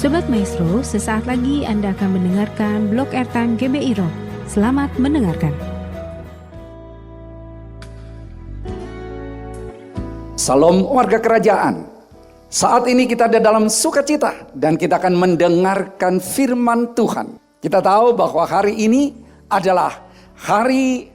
Sobat Maestro, sesaat lagi Anda akan mendengarkan Blog Airtime GBI Rock. Selamat mendengarkan. Salam warga kerajaan. Saat ini kita ada dalam sukacita dan kita akan mendengarkan firman Tuhan. Kita tahu bahwa hari ini adalah hari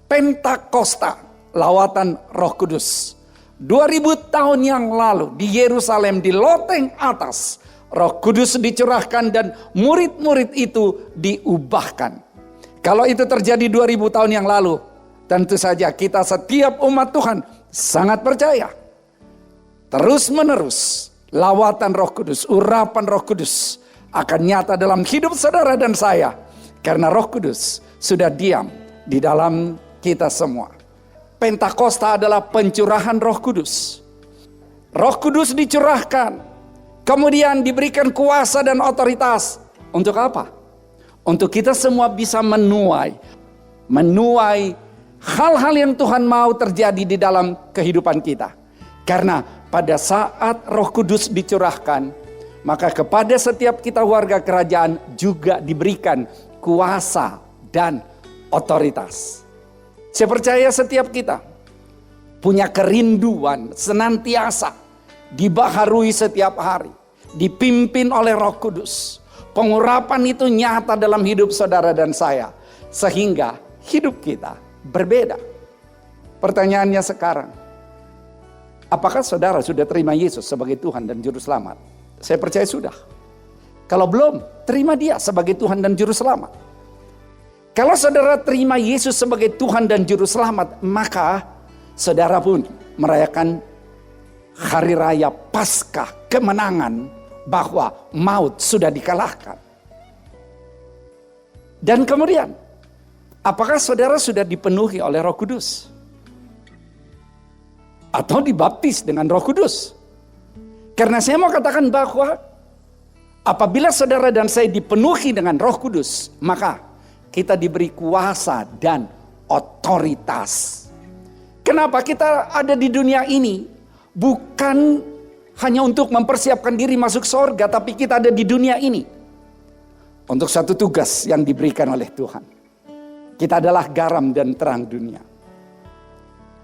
Pentakosta, lawatan Roh Kudus. 2000 tahun yang lalu di Yerusalem, di loteng atas, Roh Kudus dicurahkan dan murid-murid itu diubahkan. Kalau itu terjadi 2000 tahun yang lalu, tentu saja kita setiap umat Tuhan sangat percaya. Terus menerus lawatan Roh Kudus, urapan Roh Kudus akan nyata dalam hidup saudara dan saya. Karena Roh Kudus sudah diam di dalam kita semua. Pentakosta adalah pencurahan Roh Kudus. Roh Kudus dicurahkan. Kemudian diberikan kuasa dan otoritas. Untuk apa? Untuk kita semua bisa menuai hal-hal yang Tuhan mau terjadi di dalam kehidupan kita. Karena pada saat Roh Kudus dicurahkan, maka kepada setiap kita warga kerajaan juga diberikan kuasa dan otoritas. Saya percaya setiap kita punya kerinduan senantiasa dibaharui setiap hari, dipimpin oleh Roh Kudus. Pengurapan itu nyata dalam hidup saudara dan saya, sehingga hidup kita berbeda. Pertanyaannya sekarang, apakah saudara sudah terima Yesus sebagai Tuhan dan Juru Selamat? Saya percaya sudah. Kalau belum, terima Dia sebagai Tuhan dan Juru Selamat. Kalau saudara terima Yesus sebagai Tuhan dan Juru Selamat, maka saudara pun merayakan Hari Raya Paskah, kemenangan bahwa maut sudah dikalahkan. Dan kemudian, apakah saudara sudah dipenuhi oleh Roh Kudus? Atau dibaptis dengan Roh Kudus? Karena saya mau katakan bahwa apabila saudara dan saya dipenuhi dengan Roh Kudus, maka kita diberi kuasa dan otoritas. Kenapa kita ada di dunia ini? Bukan hanya untuk mempersiapkan diri masuk surga, tapi kita ada di dunia ini untuk satu tugas yang diberikan oleh Tuhan. Kita adalah garam dan terang dunia.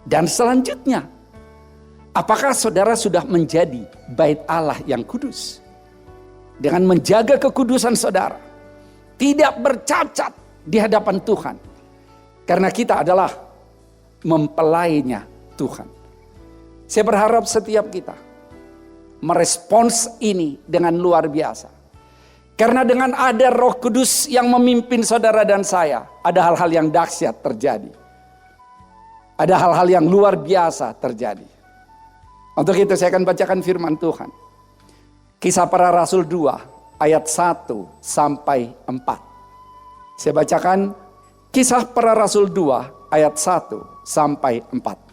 Dan selanjutnya, apakah saudara sudah menjadi bait Allah yang kudus? Dengan menjaga kekudusan saudara, tidak bercacat di hadapan Tuhan. Karena kita adalah mempelainya Tuhan. Saya berharap setiap kita merespons ini dengan luar biasa. Karena dengan ada Roh Kudus yang memimpin saudara dan saya, ada hal-hal yang dahsyat terjadi. Ada hal-hal yang luar biasa terjadi. Untuk itu saya akan bacakan firman Tuhan. Kisah Para Rasul 2 ayat 1 sampai 4. Saya bacakan Kisah Para Rasul 2 ayat 1 sampai 4.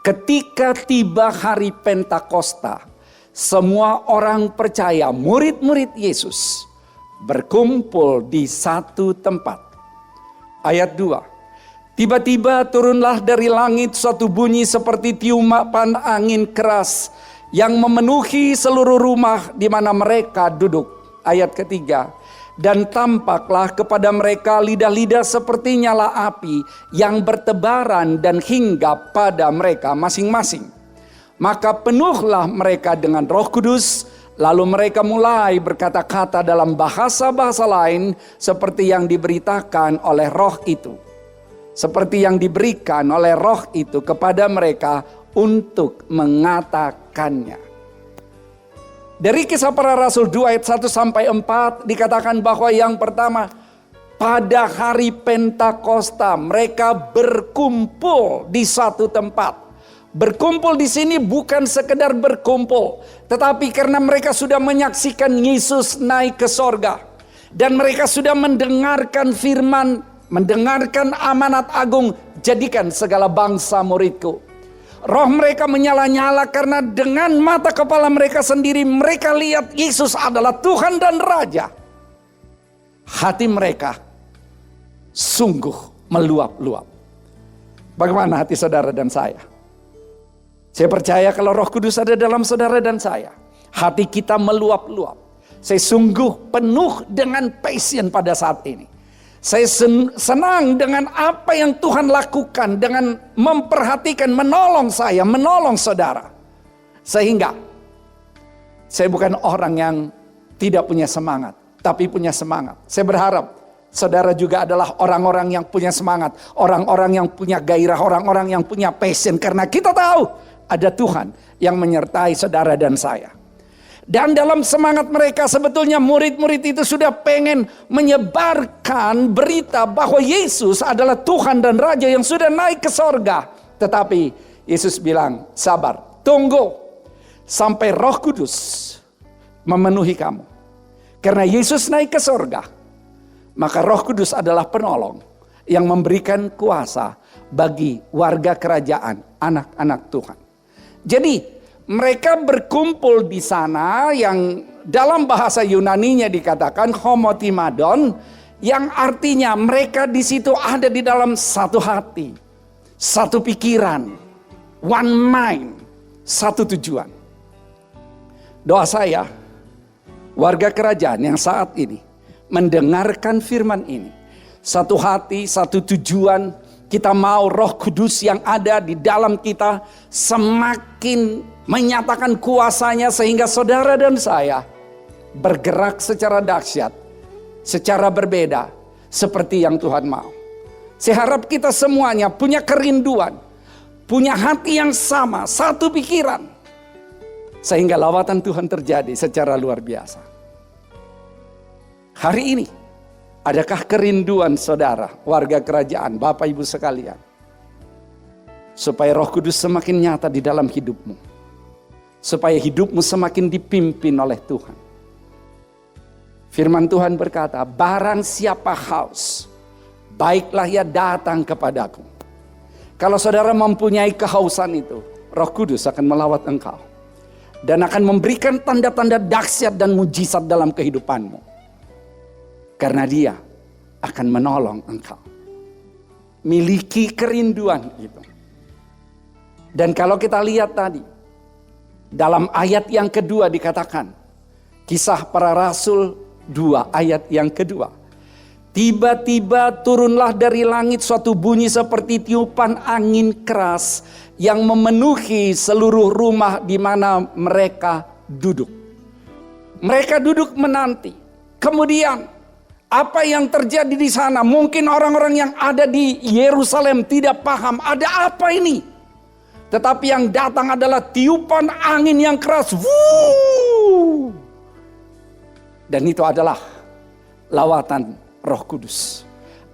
Ketika tiba hari Pentakosta, semua orang percaya, murid-murid Yesus, berkumpul di satu tempat. Ayat 2. Tiba-tiba turunlah dari langit suatu bunyi seperti tiupan angin keras yang memenuhi seluruh rumah di mana mereka duduk. Ayat ketiga. Dan tampaklah kepada mereka lidah-lidah seperti nyala api yang bertebaran dan hinggap pada mereka masing-masing. Maka penuhlah mereka dengan Roh Kudus, lalu mereka mulai berkata-kata dalam bahasa-bahasa lain seperti yang diberitakan oleh Roh itu. Seperti yang diberikan oleh Roh itu kepada mereka untuk mengatakannya. Dari Kisah Para Rasul 2 ayat 1 sampai 4 dikatakan bahwa yang pertama, pada hari Pentakosta mereka berkumpul di satu tempat. Berkumpul di sini bukan sekedar berkumpul, tetapi karena mereka sudah menyaksikan Yesus naik ke sorga. Dan mereka sudah mendengarkan firman, mendengarkan amanat agung, jadikan segala bangsa muridku. Roh mereka menyala-nyala karena dengan mata kepala mereka sendiri mereka lihat Yesus adalah Tuhan dan Raja. Hati mereka sungguh meluap-luap. Bagaimana hati saudara dan saya? Saya percaya kalau Roh Kudus ada dalam saudara dan saya, Hati kita meluap-luap. Saya sungguh penuh dengan passion pada saat ini. Saya senang dengan apa yang Tuhan lakukan, dengan memperhatikan, menolong saya, menolong saudara. Sehingga saya bukan orang yang tidak punya semangat, tapi punya semangat. Saya berharap saudara juga adalah orang-orang yang punya semangat, orang-orang yang punya gairah, orang-orang yang punya passion. Karena kita tahu ada Tuhan yang menyertai saudara dan saya. Dan dalam semangat mereka sebetulnya murid-murid itu sudah pengen menyebarkan berita bahwa Yesus adalah Tuhan dan Raja yang sudah naik ke sorga. Tetapi Yesus bilang, sabar, tunggu sampai Roh Kudus memenuhi kamu. Karena Yesus naik ke sorga, maka Roh Kudus adalah penolong yang memberikan kuasa bagi warga kerajaan, anak-anak Tuhan. Jadi mereka berkumpul di sana yang dalam bahasa Yunaninya dikatakan homotimadon, yang artinya mereka di situ ada di dalam satu hati, satu pikiran, one mind, satu tujuan. Doa saya, warga kerajaan yang saat ini mendengarkan firman ini, satu hati, satu tujuan. Kita mau Roh Kudus yang ada di dalam kita semakin menyatakan kuasanya sehingga saudara dan saya bergerak secara dahsyat, secara berbeda seperti yang Tuhan mau. Saya harap kita semuanya punya kerinduan, punya hati yang sama, satu pikiran, sehingga lawatan Tuhan terjadi secara luar biasa. Hari ini, adakah kerinduan saudara, warga kerajaan, Bapak Ibu sekalian, supaya Roh Kudus semakin nyata di dalam hidupmu, supaya hidupmu semakin dipimpin oleh Tuhan? Firman Tuhan berkata, barang siapa haus, baiklah ia datang kepadaku. Kalau saudara mempunyai kehausan itu, Roh Kudus akan melawat engkau dan akan memberikan tanda-tanda dahsyat dan mujizat dalam kehidupanmu. Karena dia akan menolong engkau. Miliki kerinduan itu. Dan kalau kita lihat tadi, dalam ayat yang kedua dikatakan, Kisah Para Rasul 2 ayat yang kedua. Tiba-tiba turunlah dari langit suatu bunyi seperti tiupan angin keras yang memenuhi seluruh rumah di mana mereka duduk. Mereka duduk menanti. Kemudian apa yang terjadi di sana? Mungkin orang-orang yang ada di Yerusalem tidak paham ada apa ini. Tetapi yang datang adalah tiupan angin yang keras. Wuh! Dan itu adalah lawatan Roh Kudus.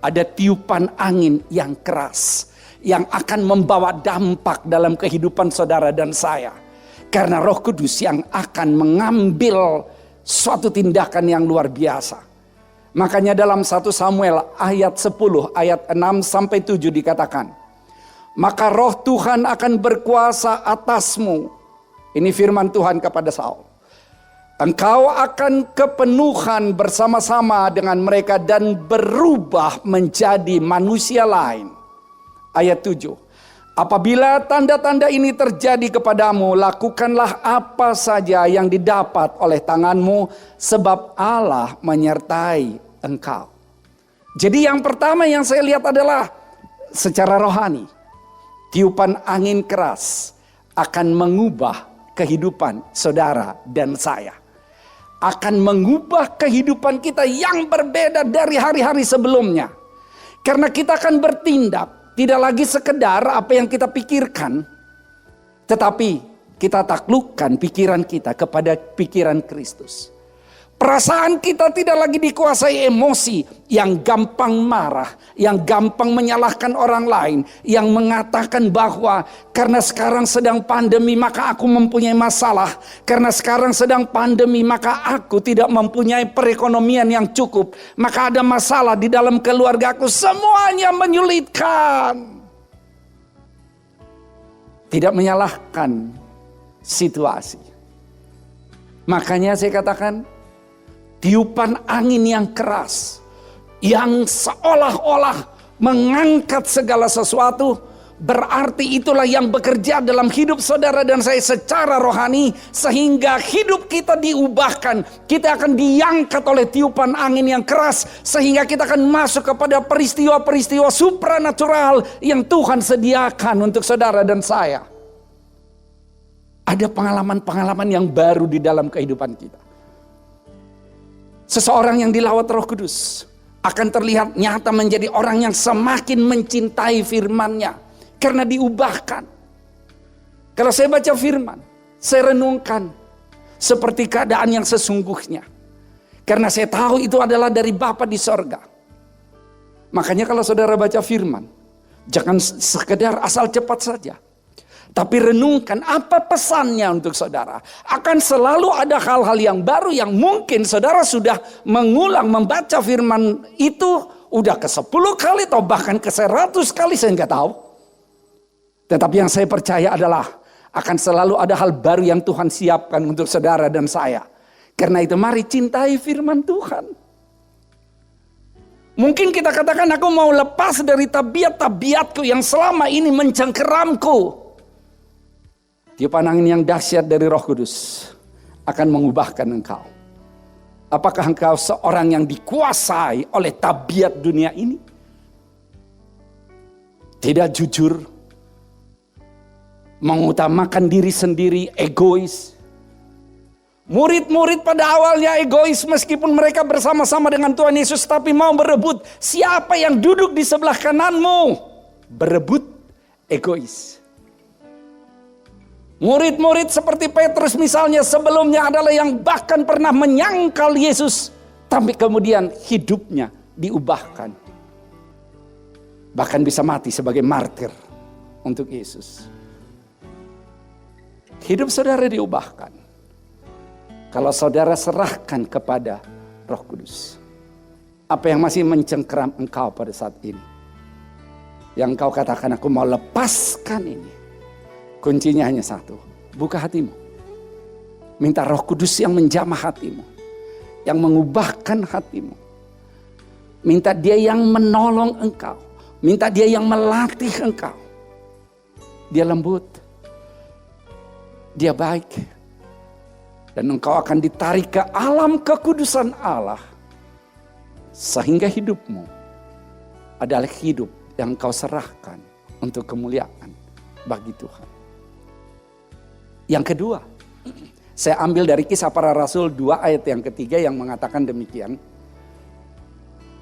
Ada tiupan angin yang keras yang akan membawa dampak dalam kehidupan saudara dan saya. Karena Roh Kudus yang akan mengambil suatu tindakan yang luar biasa. Makanya dalam 1 Samuel ayat 10 ayat 6 sampai 7 dikatakan, maka Roh Tuhan akan berkuasa atasmu. Ini firman Tuhan kepada Saul. Engkau akan kepenuhan bersama-sama dengan mereka dan berubah menjadi manusia lain. Ayat 7. Apabila tanda-tanda ini terjadi kepadamu, lakukanlah apa saja yang didapat oleh tanganmu, sebab Allah menyertai engkau. Jadi yang pertama yang saya lihat adalah secara rohani, tiupan angin keras akan mengubah kehidupan saudara dan saya. Akan mengubah kehidupan kita yang berbeda dari hari-hari sebelumnya. Karena kita akan bertindak tidak lagi sekedar apa yang kita pikirkan, tetapi kita taklukkan pikiran kita kepada pikiran Kristus. Perasaan kita tidak lagi dikuasai emosi yang gampang marah, yang gampang menyalahkan orang lain, yang mengatakan bahwa karena sekarang sedang pandemi maka aku mempunyai masalah, karena sekarang sedang pandemi maka aku tidak mempunyai perekonomian yang cukup, maka ada masalah di dalam keluargaku. Semuanya menyulitkan. Tidak menyalahkan situasi. Makanya saya katakan, tiupan angin yang keras, yang seolah-olah mengangkat segala sesuatu, berarti itulah yang bekerja dalam hidup saudara dan saya secara rohani, sehingga hidup kita diubahkan. Kita akan diangkat oleh tiupan angin yang keras, sehingga kita akan masuk kepada peristiwa-peristiwa supranatural yang Tuhan sediakan untuk saudara dan saya. Ada pengalaman-pengalaman yang baru di dalam kehidupan kita. Seseorang yang dilawat Roh Kudus akan terlihat nyata menjadi orang yang semakin mencintai firman-Nya. Karena diubahkan. Kalau saya baca firman, saya renungkan seperti keadaan yang sesungguhnya. Karena saya tahu itu adalah dari Bapa di sorga. Makanya kalau saudara baca firman, jangan sekedar asal cepat saja. Tapi renungkan apa pesannya untuk saudara. Akan selalu ada hal-hal yang baru yang mungkin saudara sudah mengulang membaca firman itu udah ke-10 kali atau bahkan ke-100 kali, saya nggak tahu. Tetapi yang saya percaya adalah akan selalu ada hal baru yang Tuhan siapkan untuk saudara dan saya. Karena itu mari cintai firman Tuhan. Mungkin kita katakan aku mau lepas dari tabiat-tabiatku yang selama ini mencengkeramku. Tiupan angin yang dahsyat dari Roh Kudus akan mengubahkan engkau. Apakah engkau seorang yang dikuasai oleh tabiat dunia ini? Tidak jujur, mengutamakan diri sendiri, egois. Murid-murid pada awalnya egois meskipun mereka bersama-sama dengan Tuhan Yesus, tapi mau berebut siapa yang duduk di sebelah kananmu. Berebut egois. Murid-murid seperti Petrus misalnya sebelumnya adalah yang bahkan pernah menyangkal Yesus, tapi kemudian hidupnya diubahkan. Bahkan bisa mati sebagai martir untuk Yesus. Hidup saudara diubahkan kalau saudara serahkan kepada Roh Kudus. Apa yang masih mencengkeram engkau pada saat ini? Yang engkau katakan aku mau lepaskan ini. Kuncinya hanya satu, buka hatimu. Minta Roh Kudus yang menjamah hatimu, yang mengubahkan hatimu. Minta Dia yang menolong engkau, minta Dia yang melatih engkau. Dia lembut, Dia baik. Dan engkau akan ditarik ke alam kekudusan Allah. Sehingga hidupmu adalah hidup yang engkau serahkan untuk kemuliaan bagi Tuhan. Yang kedua, saya ambil dari Kisah Para Rasul 2 ayat yang ketiga yang mengatakan demikian.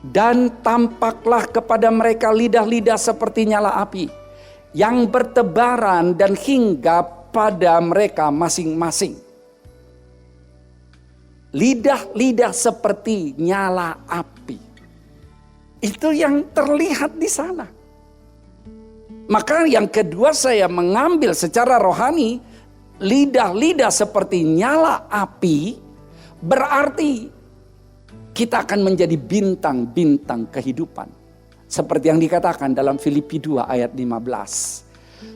Dan tampaklah kepada mereka lidah-lidah seperti nyala api, yang bertebaran dan hinggap pada mereka masing-masing. Lidah-lidah seperti nyala api. Itu yang terlihat di sana. Maka yang kedua saya mengambil secara rohani, lidah-lidah seperti nyala api, berarti kita akan menjadi bintang-bintang kehidupan. Seperti yang dikatakan dalam Filipi 2 ayat 15.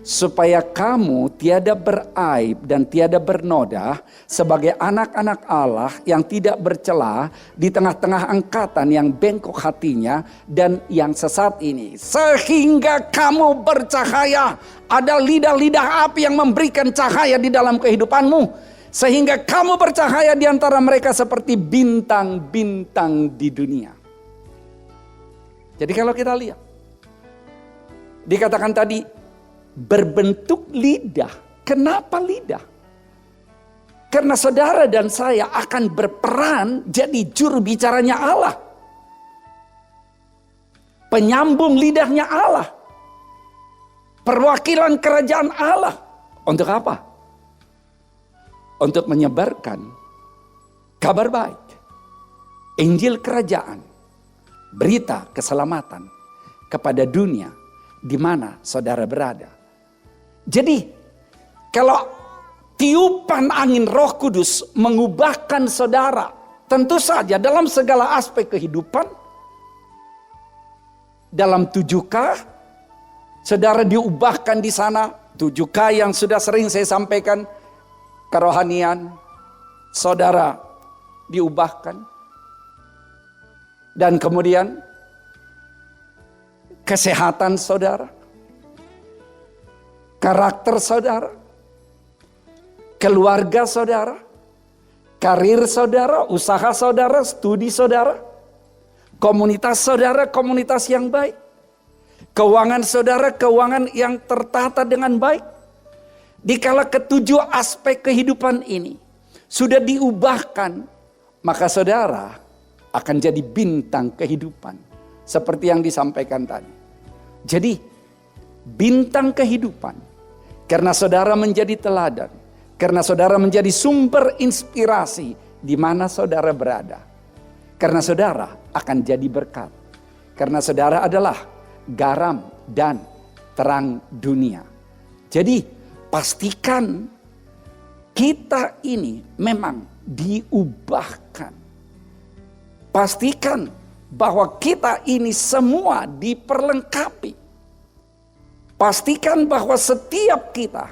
Supaya kamu tiada beraib dan tiada bernoda sebagai anak-anak Allah yang tidak bercela di tengah-tengah angkatan yang bengkok hatinya dan yang sesat ini. Sehingga kamu bercahaya. Ada lidah-lidah api yang memberikan cahaya di dalam kehidupanmu. Sehingga kamu bercahaya di antara mereka seperti bintang-bintang di dunia. Jadi kalau kita lihat, dikatakan tadi berbentuk lidah. Kenapa lidah? Karena saudara dan saya akan berperan jadi juru bicaranya Allah. Penyambung lidahnya Allah. Perwakilan kerajaan Allah. Untuk apa? Untuk menyebarkan kabar baik. Injil kerajaan. Berita keselamatan kepada dunia di mana saudara berada. Jadi kalau tiupan angin Roh Kudus mengubahkan saudara, tentu saja dalam segala aspek kehidupan, dalam 7K, saudara diubahkan di sana. 7K yang sudah sering saya sampaikan, kerohanian, saudara diubahkan. Dan kemudian kesehatan saudara. karakter saudara, keluarga saudara, karir saudara, usaha saudara, studi saudara, komunitas saudara, komunitas yang baik, keuangan saudara, keuangan yang tertata dengan baik. Dikala ketujuh aspek kehidupan ini sudah diubahkan, maka saudara akan jadi bintang kehidupan. Seperti yang disampaikan tadi. Jadi bintang kehidupan. Karena saudara menjadi teladan. Karena saudara menjadi sumber inspirasi di mana saudara berada. Karena saudara akan jadi berkat. Karena saudara adalah garam dan terang dunia. Jadi pastikan kita ini memang diubahkan. Pastikan bahwa kita ini semua diperlengkapi. Pastikan bahwa setiap kita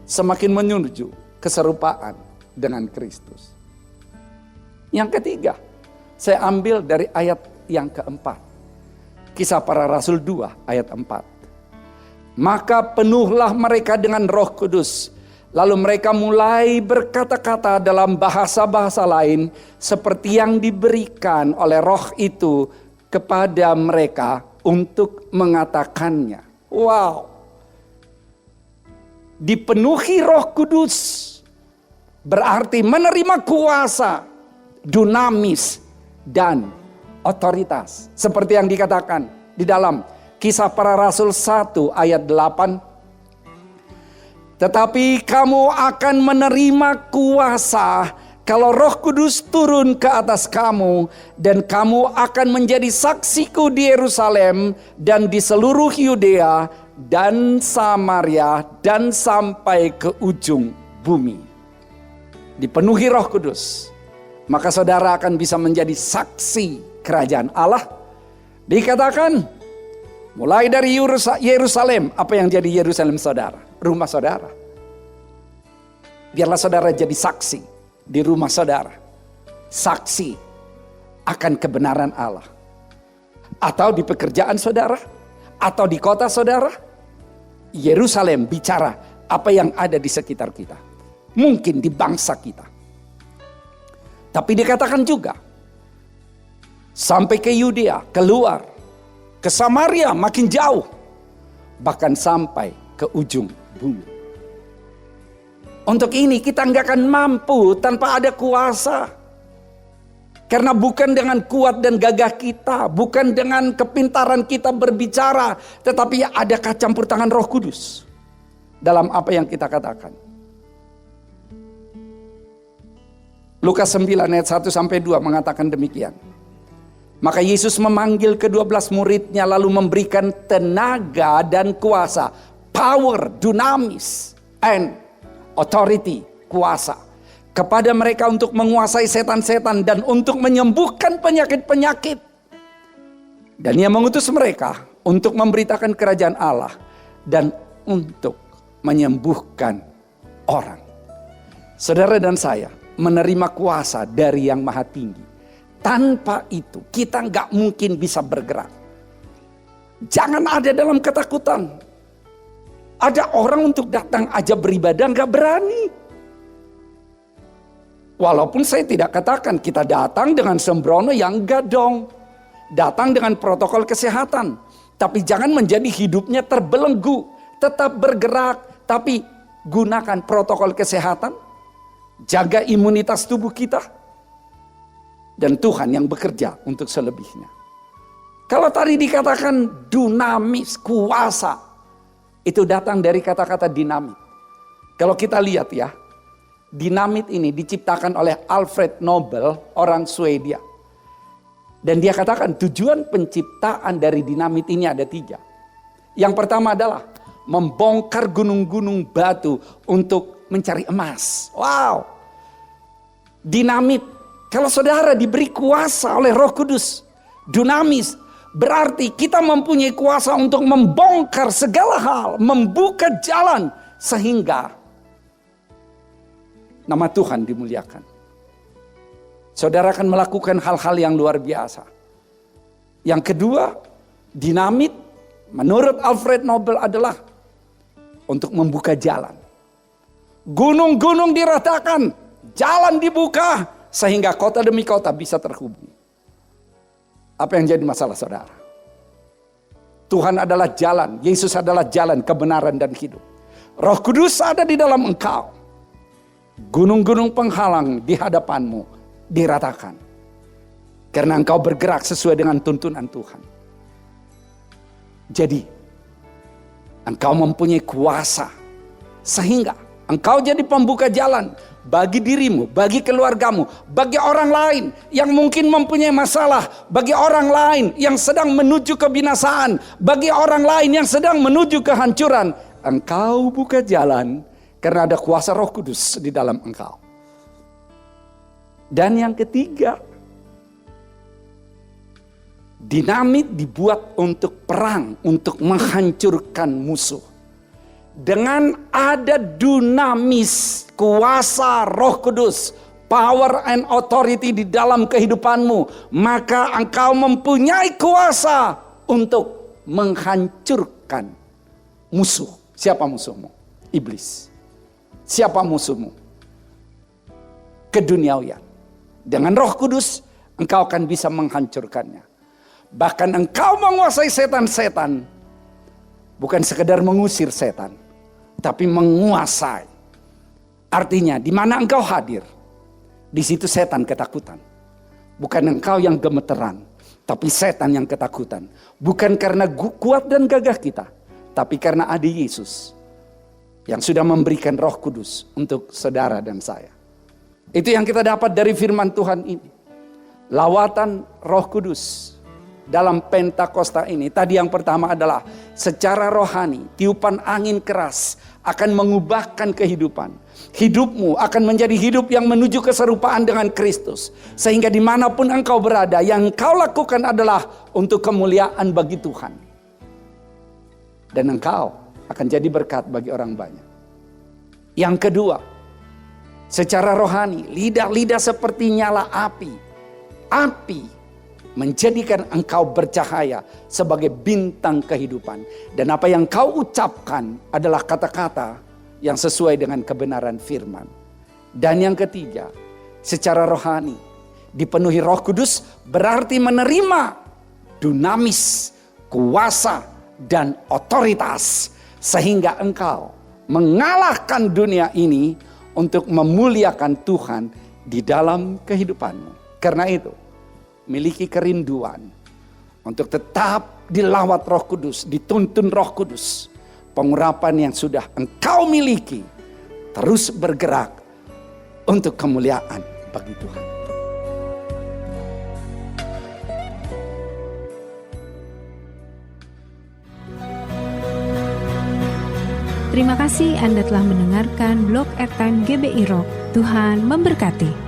semakin menuju keserupaan dengan Kristus. Yang ketiga, saya ambil dari ayat yang keempat. Kisah Para Rasul 2 ayat 4. Maka penuhlah mereka dengan Roh Kudus. Lalu mereka mulai berkata-kata dalam bahasa-bahasa lain seperti yang diberikan oleh Roh itu kepada mereka untuk mengatakannya. Wow. Dipenuhi Roh Kudus berarti menerima kuasa, dunamis dan otoritas. Seperti yang dikatakan di dalam Kisah Para Rasul 1 ayat 8. Tetapi kamu akan menerima kuasa kalau Roh Kudus turun ke atas kamu, dan kamu akan menjadi saksiku di Yerusalem dan di seluruh Yudea dan Samaria dan sampai ke ujung bumi. Dipenuhi Roh Kudus, maka saudara akan bisa menjadi saksi kerajaan Allah. Dikatakan mulai dari Yerusalem. Apa yang jadi Yerusalem saudara? Rumah saudara. Biarlah saudara jadi saksi di rumah saudara. Saksi akan kebenaran Allah. Atau di pekerjaan saudara. Atau di kota saudara. Yerusalem bicara apa yang ada di sekitar kita. Mungkin di bangsa kita. Tapi dikatakan juga. Sampai ke Yudea, keluar. Ke Samaria makin jauh. Bahkan sampai ke ujung bumi. Untuk ini kita nggak akan mampu tanpa ada kuasa. Karena bukan dengan kuat dan gagah kita, bukan dengan kepintaran kita berbicara, tetapi ada campur tangan Roh Kudus dalam apa yang kita katakan. Lukas 9 ayat 1 sampai 2 mengatakan demikian. Maka Yesus memanggil ke-12 muridnya lalu memberikan tenaga dan kuasa, power, dunamis, and authority, kuasa kepada mereka untuk menguasai setan-setan dan untuk menyembuhkan penyakit-penyakit. Dan Ia mengutus mereka untuk memberitakan kerajaan Allah dan untuk menyembuhkan orang. Saudara dan saya menerima kuasa dari Yang Maha Tinggi. Tanpa itu kita nggak mungkin bisa bergerak. Jangan ada dalam ketakutan. Ada orang untuk datang aja beribadah nggak berani. Walaupun saya tidak katakan kita datang dengan sembrono, yang enggak dong. Datang dengan protokol kesehatan. Tapi jangan menjadi hidupnya terbelenggu. Tetap bergerak, tapi gunakan protokol kesehatan. Jaga imunitas tubuh kita. Dan Tuhan yang bekerja untuk selebihnya. Kalau tadi dikatakan dunamis, kuasa, itu datang dari kata-kata dinamit. Kalau kita lihat ya, dinamit ini diciptakan oleh Alfred Nobel, orang Swedia. Dan dia katakan tujuan penciptaan dari dinamit ini ada 3. Yang pertama adalah membongkar gunung-gunung batu untuk mencari emas. Wow, dinamit. Kalau saudara diberi kuasa oleh Roh Kudus, dunamis, berarti kita mempunyai kuasa untuk membongkar segala hal, membuka jalan sehingga nama Tuhan dimuliakan. Saudara akan melakukan hal-hal yang luar biasa. Yang kedua, dinamit menurut Alfred Nobel adalah untuk membuka jalan. Gunung-gunung diratakan, jalan dibuka, sehingga kota demi kota bisa terhubung. Apa yang jadi masalah saudara? Tuhan adalah jalan, Yesus adalah jalan, kebenaran dan hidup. Roh Kudus ada di dalam engkau. Gunung-gunung penghalang di hadapanmu diratakan. Karena engkau bergerak sesuai dengan tuntunan Tuhan. Jadi, engkau mempunyai kuasa. Sehingga engkau jadi pembuka jalan bagi dirimu, bagi keluargamu, bagi orang lain yang mungkin mempunyai masalah, bagi orang lain yang sedang menuju kebinasaan, bagi orang lain yang sedang menuju kehancuran. Engkau buka jalan karena ada kuasa Roh Kudus di dalam engkau. Dan yang ketiga, dinamit dibuat untuk perang, untuk menghancurkan musuh. Dengan ada dunamis, kuasa Roh Kudus, power and authority di dalam kehidupanmu, maka engkau mempunyai kuasa untuk menghancurkan musuh. Siapa musuhmu? Iblis. Siapa musuhmu? Keduniawian. Dengan Roh Kudus, engkau akan bisa menghancurkannya. Bahkan engkau menguasai setan-setan, bukan sekedar mengusir setan, tapi menguasai. Artinya, di mana engkau hadir, di situ setan ketakutan. Bukan engkau yang gemeteran, tapi setan yang ketakutan. Bukan karena kuat dan gagah kita, tapi karena ada Yesus yang sudah memberikan Roh Kudus untuk saudara dan saya. Itu yang kita dapat dari firman Tuhan ini. Lawatan Roh Kudus dalam Pentakosta ini. Tadi yang pertama adalah secara rohani, tiupan angin keras akan mengubahkan kehidupan. Hidupmu akan menjadi hidup yang menuju keserupaan dengan Kristus. Sehingga dimanapun engkau berada, yang engkau lakukan adalah untuk kemuliaan bagi Tuhan. Dan engkau akan jadi berkat bagi orang banyak. Yang kedua, secara rohani, lidah-lidah seperti nyala api. Api menjadikan engkau bercahaya sebagai bintang kehidupan. Dan apa yang kau ucapkan adalah kata-kata yang sesuai dengan kebenaran firman. Dan yang ketiga, secara rohani, dipenuhi Roh Kudus berarti menerima dunamis, kuasa, dan otoritas. Sehingga engkau mengalahkan dunia ini untuk memuliakan Tuhan di dalam kehidupanmu. Karena itu, miliki kerinduan untuk tetap dilawat Roh Kudus, dituntun Roh Kudus. Pengurapan yang sudah engkau miliki terus bergerak untuk kemuliaan bagi Tuhan. Terima kasih Anda telah mendengarkan Blog Airtime GBI Rock. Tuhan memberkati.